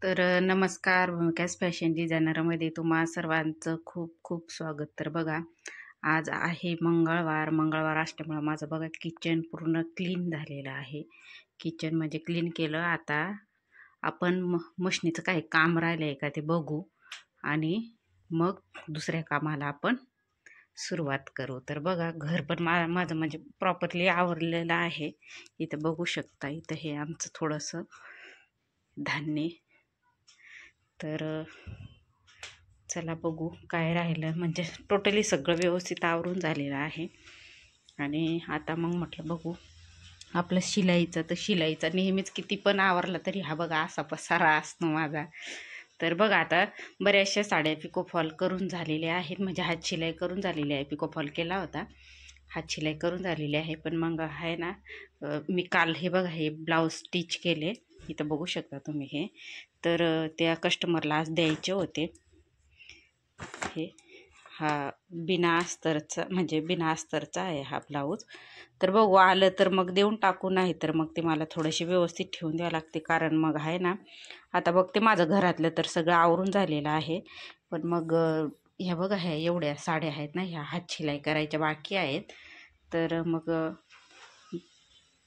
नमस्कार, भूमिकास फॅशन डिझायनरमध्ये तुम्हा सर्वांचं खूप खूप स्वागत. तर बघा, आज आहे मंगळवार असल्यामुळं माझं बघा किचन पूर्ण क्लीन झालेलं आहे. किचन म्हणजे क्लीन केलं. आता आपण मशनीचं काही काम राहिलं आहे का ते बघू आणि मग दुसऱ्या कामाला आपण सुरुवात करू. तर बघा, घर पण माझं म्हणजे प्रॉपरली आवरलेलं आहे. इथं बघू शकता, इथं हे आमचं थोडंसं धान्य. तर चला बघू काय राहिलं. म्हणजे टोटली सगळं व्यवस्थित आवरून झालेलं आहे. आणि आता मग म्हटलं बघू आपलं शिलाईचं. तर शिलाईचा नेहमीच किती पण आवरला तरी हा बघा असा पसारा असतो माझा. तर बघा, आता बऱ्याचशा साड्या पिकोफॉल करून झालेल्या आहेत. म्हणजे हात शिलाई करून झालेली आहे. पिकोफॉल केला होता, हात शिलाई करून झालेली आहे. पण मग आहे ना, मी काल हे बघा हे ब्लाऊज स्टिच केले. इथं बघू शकता तुम्ही हे. तर त्या कस्टमरला आज द्यायचे होते. हे बिना अस्तरचा आहे हा ब्लाऊज. तर बघू आलं तर मग देऊन टाकू, नाही तर मग ते मला थोडेसे व्यवस्थित ठेवून द्यावं लागते. कारण मग आहे ना, आता बघते माझं घरातलं तर सगळं आवरून झालेलं आहे. पण मग ह्या बघा ह्या एवढ्या साड्या आहेत ना, ह्या हात शिलाई करायच्या बाकी आहेत. तर मग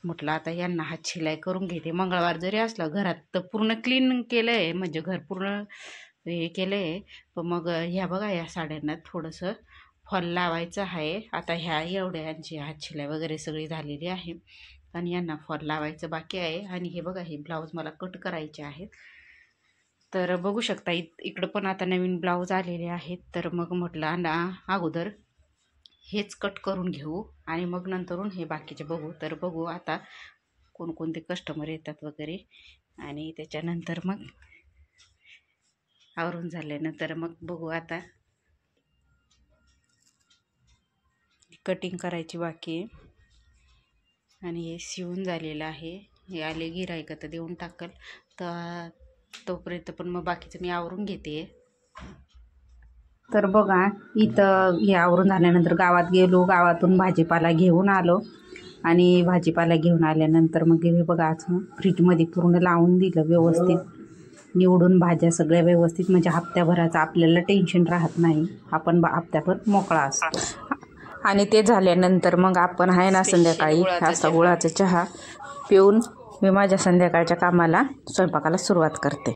म्हटलं आता यांना हात शिलाई करून घेते. मंगळवार जरी असला घरात तर पूर्ण क्लीन केलं आहे, म्हणजे घर पूर्ण हे केलं आहे. पण मग ह्या बघा या साड्यांना थोडंसं फॉल लावायचं आहे. आता ह्या एवढ्यांची हात शिलाई वगैरे सगळी झालेली आहे आणि यांना फॉल लावायचं बाकी आहे. आणि हे बघा हे ब्लाऊज मला कट करायचे आहेत. तर बघू शकता इकडं पण आता नवीन ब्लाऊज आलेले आहेत. तर मग म्हटलं ना अगोदर हेच कट करून घेऊ आणि मग नंतरून हे बाकीचे बघू. तर बघू आता कोणकोणते कस्टमर येतात वगैरे. आणि त्याच्यानंतर मग आवरून झाल्यानंतर मग बघू. आता कटिंग करायची बाकी आहे आणि हे शिवून झालेलं आहे. हे आले गिऱ्हाईक तर देऊन टाकल. तर तोपर्यंत पण मग बाकीचं मी आवरून घेते. तर बघा इथं हे आवरून झाल्यानंतर गावात गेलो. गावातून भाजीपाला घेऊन आलो आणि भाजीपाला घेऊन आल्यानंतर मग हे बघा आज फ्रीजमध्ये पूर्ण लावून दिलं, व्यवस्थित निवडून भाज्या सगळ्या व्यवस्थित. म्हणजे हप्त्याभराचं आपल्याला टेन्शन राहत नाही, आपण हप्त्याभर मोकळा असतो. आणि ते झाल्यानंतर मग आपण आहे ना संध्याकाळी असा गुळाचा चहा पिऊन मी माझ्या संध्याकाळच्या कामाला स्वयंपाकाला सुरुवात करते.